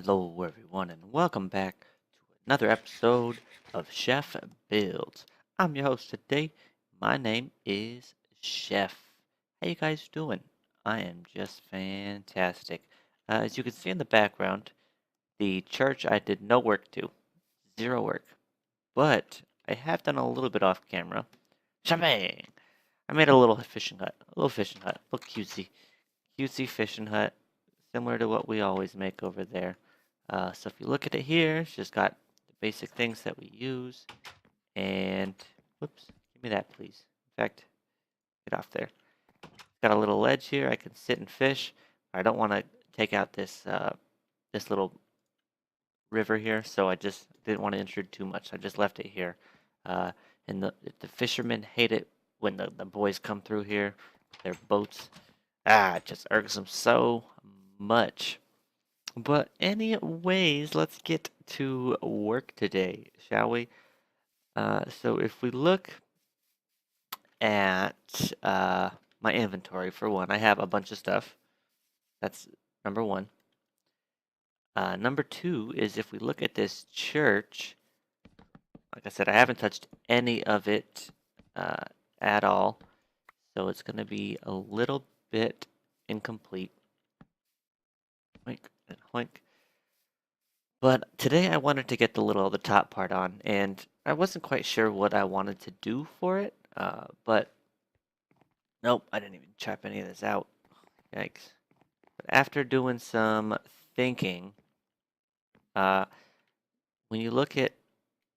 Hello everyone and welcome back to another episode of Chef Builds. I'm your host today. My name is Chef. How you guys doing? I am just fantastic. As you can see in the background, the church I did no work to. Zero work. But I have done a little bit off camera. Shabang! I made a little fishing hut. Look cutesy. Cutesy fishing hut. Similar to what we always make over there. So if you look at it here, it's just got the basic things that we use. And, whoops, give me that, please. In fact, get off there. Got a little ledge here. I can sit and fish. I don't want to take out this little river here, so I just didn't want to intrude too much. I just left it here. Uh, and the fishermen hate it when the boys come through here, their boats. It just irks them so much. But anyways, let's get to work today, shall we? So if we look at my inventory, for one, I have a bunch of stuff. That's number one. Number two is if we look at this church, like I said, I haven't touched any of it at all. So it's going to be a little bit incomplete. Hoink and hoink. But today I wanted to get the top part on, and I wasn't quite sure what I wanted to do for it. But nope, I didn't even chop any of this out. Yikes. But after doing some thinking, uh, when you look at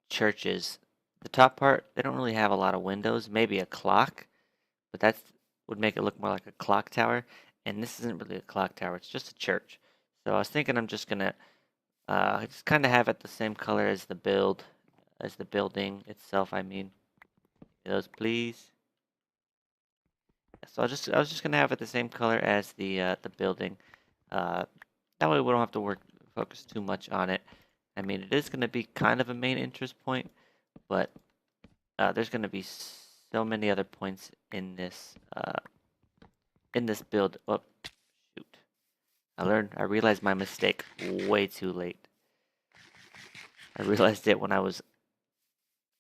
churches, the top part, they don't really have a lot of windows, maybe a clock, but that would make it look more like a clock tower. And this isn't really a clock tower, it's just a church. So I was thinking I'm just gonna just kind of have it the same color as the building itself. I mean, those please. So I was just gonna have it the same color as the building. Uh, that way we don't have to focus too much on it. I mean, it is gonna be kind of a main interest point, but there's gonna be so many other points in this build. Oh, shoot! I realized my mistake way too late. I realized it when I was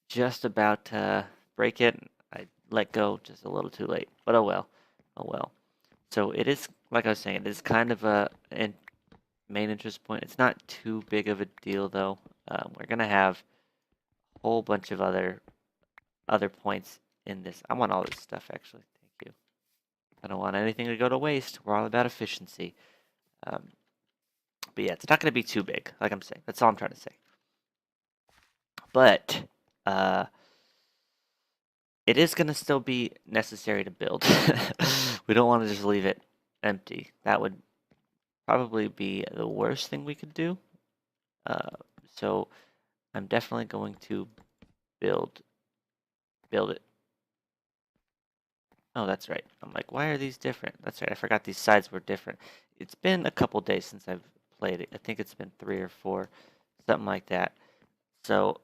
just about to break it. I let go just a little too late, but oh well. Oh well. So it is, like I was saying, it is kind of a main interest point. It's not too big of a deal though. We're gonna have a whole bunch of other points in this. I want all this stuff actually. Thank you. I don't want anything to go to waste. We're all about efficiency. Um, but yeah, it's not gonna be too big. Like I'm saying, that's all I'm trying to say. But uh, it is going to still be necessary to build. We don't want to just leave it empty. That would probably be the worst thing we could do. Uh, so I'm definitely going to build it. Oh, that's right. I'm like, why are these different? That's right. I forgot these sides were different. It's been a couple days since I've played it. I think it's been 3 or 4, something like that. So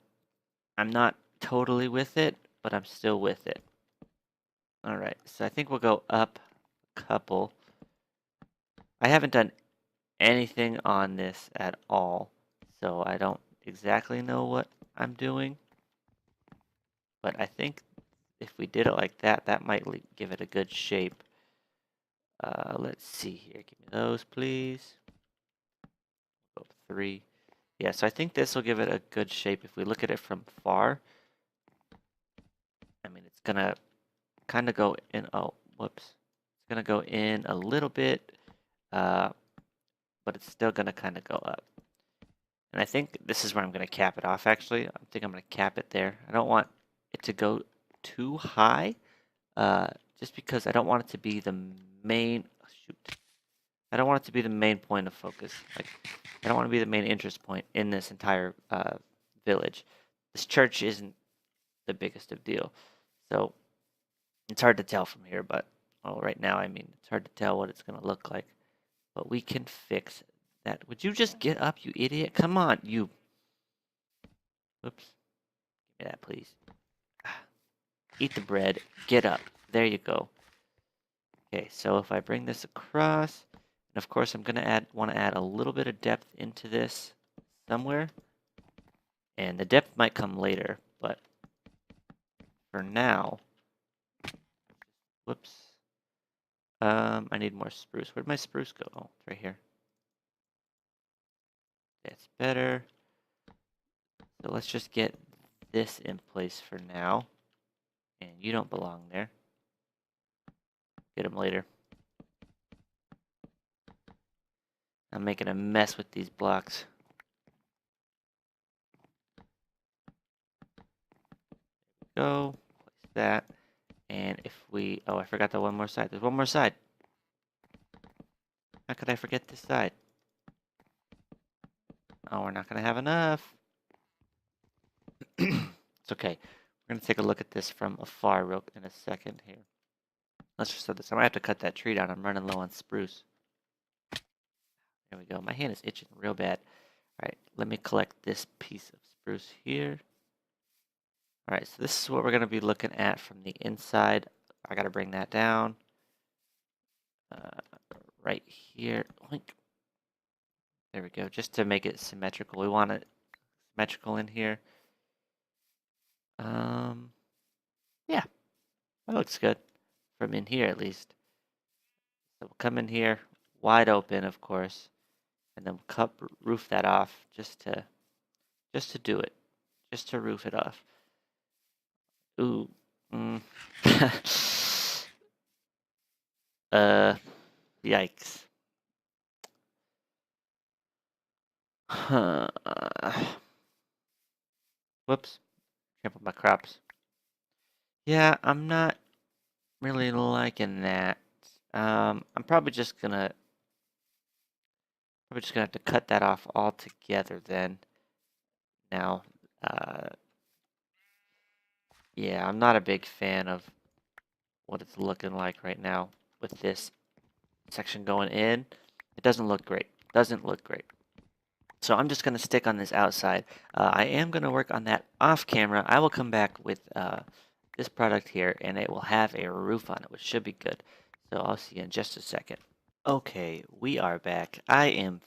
I'm not totally with it, but I'm still with it. All right. So I think we'll go up a couple. I haven't done anything on this at all, so I don't exactly know what I'm doing. But I think if we did it like that, that might give it a good shape. Let's see here. Give me those, please. Go 3. Yeah, so I think this will give it a good shape. If we look at it from far, I mean, it's gonna kind of go in. Oh, whoops. It's gonna go in a little bit, but it's still gonna kind of go up. And I think this is where I'm going to cap it off, actually. I think I'm going to cap it there. I don't want it to go too high, just because I don't want it to be the main... Shoot. I don't want it to be the main point of focus. Like, I don't want to be the main interest point in this entire village. This church isn't the biggest of deal. So, it's hard to tell from here, but... Well, right now, I mean, it's hard to tell what it's going to look like. But we can fix that. Would you just get up, you idiot? Come on, you... Oops. Give me that, please. Eat the bread. Get up. There you go. Okay, so if I bring this across, And of course, I'm gonna want to add a little bit of depth into this somewhere. And the depth might come later, but for now, whoops. I need more spruce. Where'd my spruce go? Oh, it's right here. That's better. So let's just get this in place for now. And you don't belong there. Get them later. I'm making a mess with these blocks. Go. Place that. And if we... Oh, I forgot the one more side. There's one more side. How could I forget this side? Oh, we're not going to have enough. It's okay. We're going to take a look at this from afar in a second here. Let's just set this. I might have to cut that tree down. I'm running low on spruce. There we go. My hand is itching real bad. All right, let me collect this piece of spruce here. All right, so this is what we're going to be looking at from the inside. I got to bring that down. Right here. There we go, just to make it symmetrical. We want it symmetrical in here. Yeah, that looks good from in here at least. So we'll come in here, wide open, of course, and then we'll roof that off just to do it, just to roof it off. Ooh, yikes. Whoops, trampled my crops. Yeah, I'm not really liking that. I'm probably just gonna have to cut that off altogether then. Now, yeah, I'm not a big fan of what it's looking like right now with this section going in. It doesn't look great. Doesn't look great. So I'm just going to stick on this outside. I am going to work on that off camera. I will come back with this product here, and it will have a roof on it, which should be good. So I'll see you in just a second. Okay, we are back. I am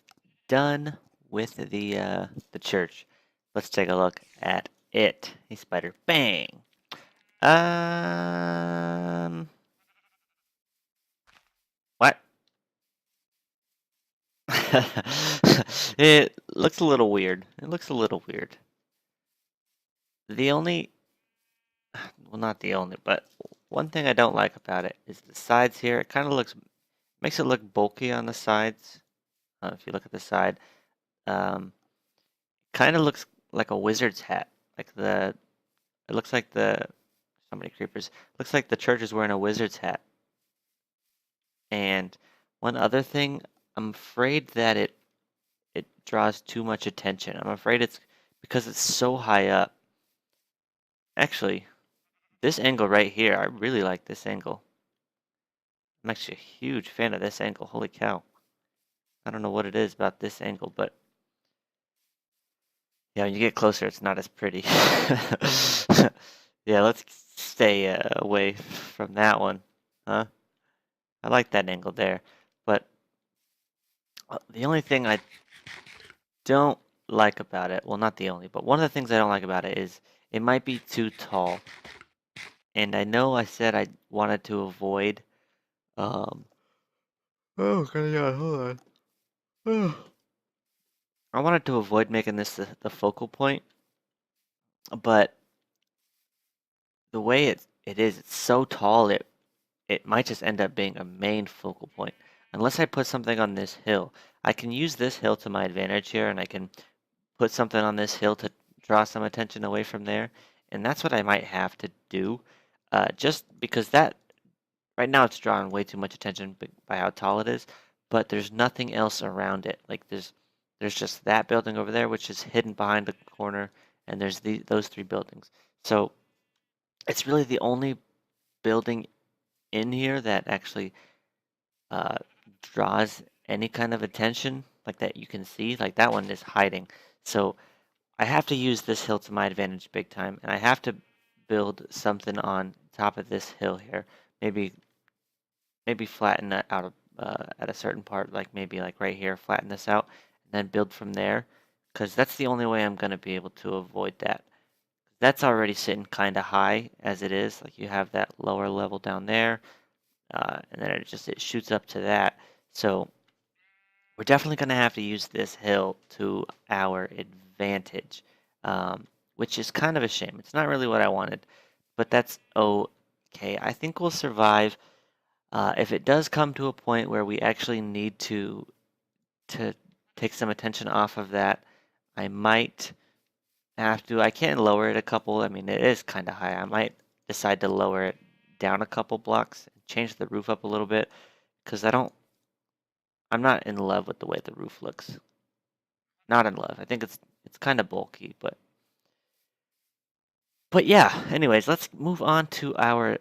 done with the church. Let's take a look at it. Hey, spider, bang. What? It looks a little weird. It looks a little weird. The only, well, not the only, but one thing I don't like about it is the sides here. It kind of makes it look bulky on the sides. If you look at the side, kind of looks like a wizard's hat. It looks like so many creepers. Looks like the church is wearing a wizard's hat. And one other thing, I'm afraid that it draws too much attention. I'm afraid it's because it's so high up. Actually, this angle right here, I really like this angle. I'm actually a huge fan of this angle. Holy cow. I don't know what it is about this angle, but yeah, when you get closer, it's not as pretty. Yeah, let's stay away from that one. Huh? I like that angle there. But the only thing I don't like about it, well, not the only, but one of the things I don't like about it is it might be too tall. And I know I said I wanted to avoid, oh, God, hold on. I wanted to avoid making this the focal point, but the way it is, it's so tall, it might just end up being a main focal point. Unless I put something on this hill. I can use this hill to my advantage here, and I can put something on this hill to draw some attention away from there. And that's what I might have to do, just because that, right now it's drawing way too much attention by how tall it is, but there's nothing else around it. Like there's just that building over there, which is hidden behind the corner, and there's those three buildings. So it's really the only building in here that actually uh, draws any kind of attention, like that you can see. Like that one is hiding. So I have to use this hill to my advantage big time, and I have to build something on top of this hill here. Maybe flatten that out at a certain part, like maybe like right here, flatten this out, and then build from there, because that's the only way I'm going to be able to avoid that. That's already sitting kind of high as it is. Like you have that lower level down there, and then it shoots up to that. So we're definitely going to have to use this hill to our advantage, which is kind of a shame. It's not really what I wanted, but that's okay. I think we'll survive. If it does come to a point where we actually need to take some attention off of that, I might have to. I can lower it a couple. I mean, it is kind of high. I might decide to lower it down a couple blocks and change the roof up a little bit because I'm not in love with the way the roof looks. Not in love. I think it's kind of bulky, but yeah. Anyways, let's move on to our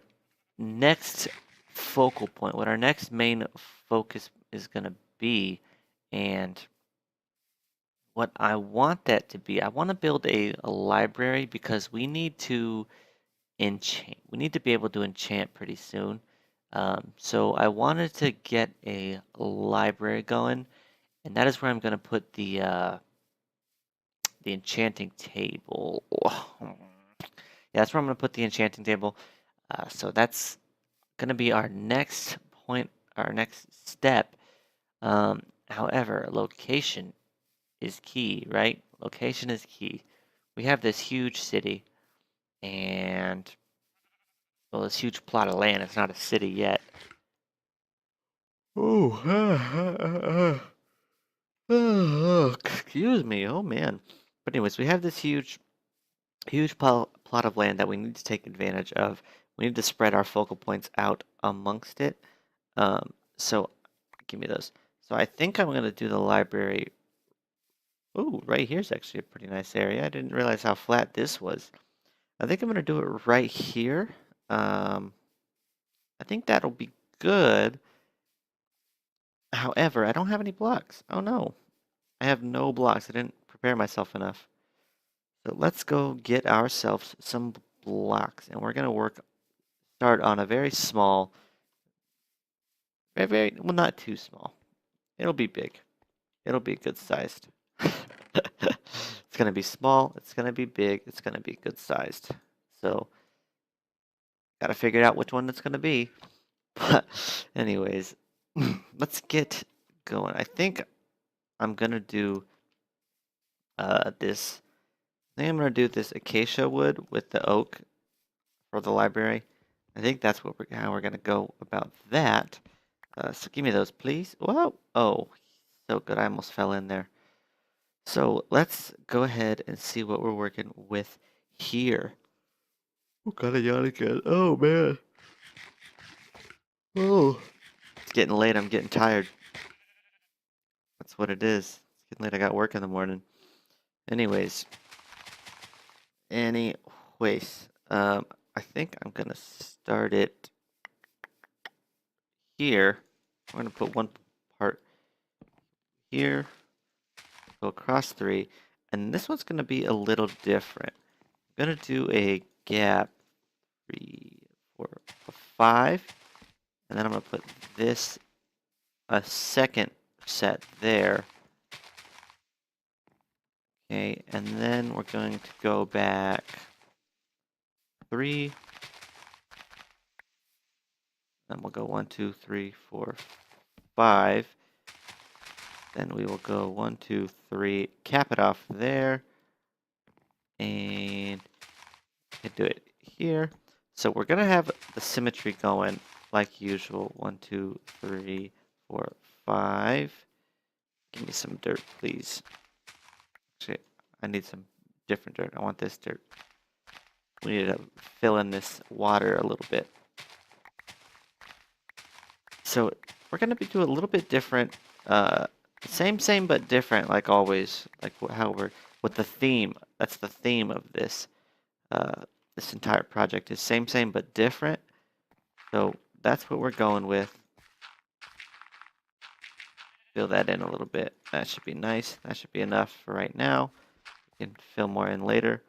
next focal point. What our next main focus is going to be, and what I want that to be. I want to build a library because we need to enchant. We need to be able to enchant pretty soon. So I wanted to get a library going, and that is where I'm going to put the enchanting table. Yeah, that's where I'm going to put the enchanting table. So that's going to be our next point, our next step. However, location is key, right? Location is key. We have this huge city and, well, this huge plot of land. It's not a city yet. Oh, excuse me. Oh man. But anyways, we have this huge plot of land that we need to take advantage of. We need to spread our focal points out amongst it. So give me those. So I think I'm gonna do the library. Oh, right here's actually a pretty nice area. I didn't realize how flat this was. I think I'm gonna do it right here. Um, I think that'll be good. However, I don't have any blocks. Oh no. I have no blocks. I didn't prepare myself enough. So let's go get ourselves some blocks. And we're going to start on a very small, well, not too small. It'll be big. It'll be good sized. It's going to be small. It's going to be big. It's going to be good sized. So, got to figure out which one it's going to be. But, anyways, let's get going. I think I'm going to do this. I think I'm going to do this acacia wood with the oak for the library. I think that's how we're going to go about that. So give me those, please. Whoa! Oh, so good. I almost fell in there. So let's go ahead and see what we're working with here. Oh, got a yawn again. Oh, man. Oh. It's getting late. I'm getting tired. That's what it is. It's getting late. I got work in the morning. Anyways. I think I'm going to start it here. I'm going to put one part here, go across 3, and this one's going to be a little different. I'm going to do a gap 3, 4, 5, and then I'm going to put this a second set there. Okay, and then we're going to go back 3. Then we'll go 1, 2, 3, 4, 5. Then we will go 1, 2, 3, cap it off there, and do it here. So we're gonna have the symmetry going like usual. 1, 2, 3, 4, 5. Give me some dirt, please. Actually, I need some different dirt. I want this dirt. We need to fill in this water a little bit. So we're gonna be doing a little bit different. Same, but different, like always. Like how we're with the theme. That's the theme of this. This entire project is same, but different. So that's what we're going with. Fill that in a little bit. That should be nice. That should be enough for right now. We can fill more in later.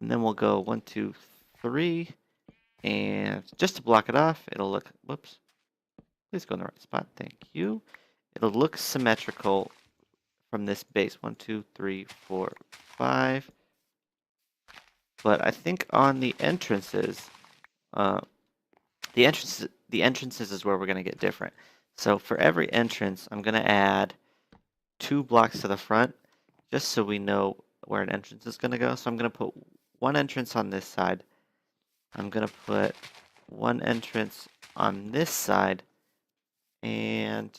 And then we'll go 1, 2, 3. And just to block it off, it'll look, whoops. Please go in the right spot. Thank you. It'll look symmetrical from this base. 1, 2, 3, 4, 5. But I think on the entrances, uh, the entrances is where we're going to get different. So for every entrance, I'm going to add 2 blocks to the front, just so we know where an entrance is going to go. So I'm going to put one entrance on this side. I'm going to put one entrance on this side, and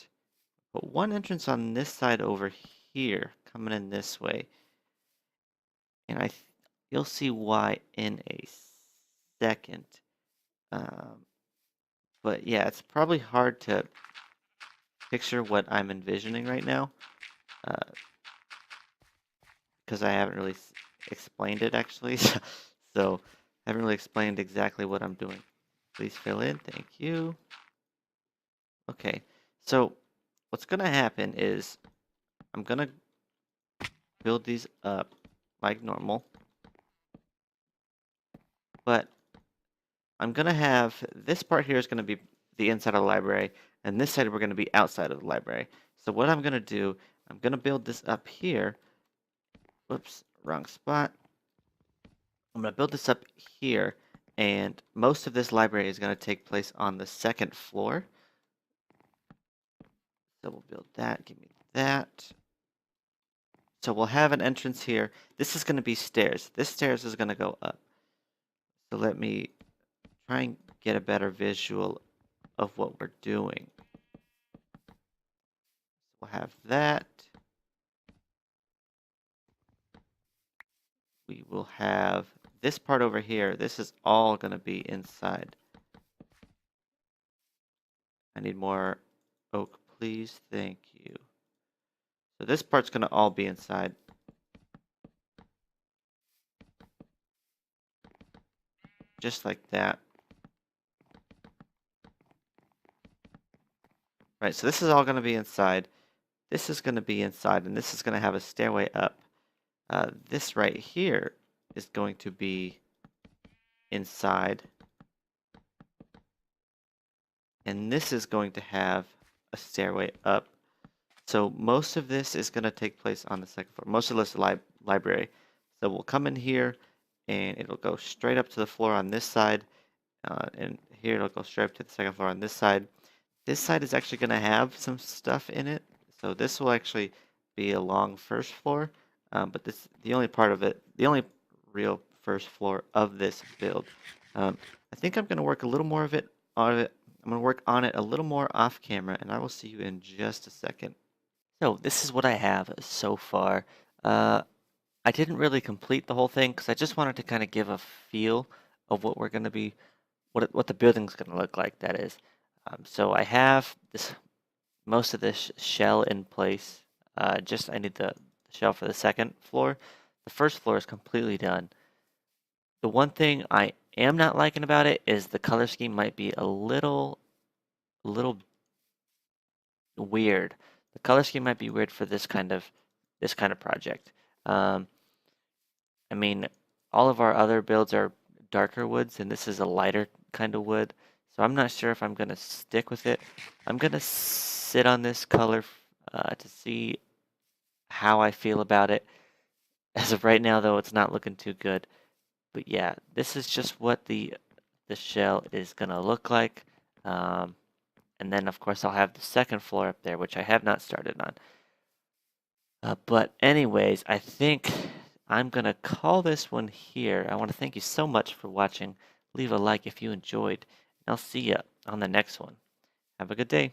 put one entrance on this side over here, coming in this way. And you'll see why in a second. Um, but yeah, it's probably hard to picture what I'm envisioning right now, because I haven't really explained it actually. So I haven't really explained exactly what I'm doing. Please fill in. Thank you. Okay, so what's going to happen is I'm going to build these up like normal, but I'm going to have this part here is going to be the inside of the library, and this side we're going to be outside of the library. So what I'm going to do, I'm going to build this up here. Whoops, wrong spot. I'm going to build this up here, and most of this library is going to take place on the second floor. So we'll build that. Give me that. So we'll have an entrance here. This is going to be stairs. This stairs is going to go up. So let me try and get a better visual of what we're doing. We'll have that. We will have this part over here. This is all going to be inside. I need more oak, please. Thank you. So this part's going to all be inside. Just like that. Right, so this is all going to be inside. This is going to be inside, and this is going to have a stairway up. This right here is going to be inside. And this is going to have a stairway up. So most of this is going to take place on the second floor. Most of this library. So we'll come in here, and it'll go straight up to the floor on this side. And here it'll go straight up to the second floor on this side. This side is actually going to have some stuff in it. So this will actually be along first floor. But the only part of it, the only real first floor of this build. I think I'm going to work a little more of it on it. I'm going to work on it a little more off camera, and I will see you in just a second. So this is what I have so far. I didn't really complete the whole thing because I just wanted to kind of give a feel of what we're going to be, what the building's going to look like. That is. So I have most of this shell in place. Just I need the shell for the second floor. The first floor is completely done. The one thing I am not liking about it is the color scheme might be a little weird. The color scheme might be weird for this kind of project. I mean, all of our other builds are darker woods, and this is a lighter kind of wood. So I'm not sure if I'm gonna stick with it. I'm gonna sit on this color to see how I feel about it. As of right now, though, it's not looking too good. But yeah, this is just what the shell is gonna look like. And then, of course, I'll have the second floor up there, which I have not started on. But anyways, I think I'm going to call this one here. I want to thank you so much for watching. Leave a like if you enjoyed. And I'll see you on the next one. Have a good day.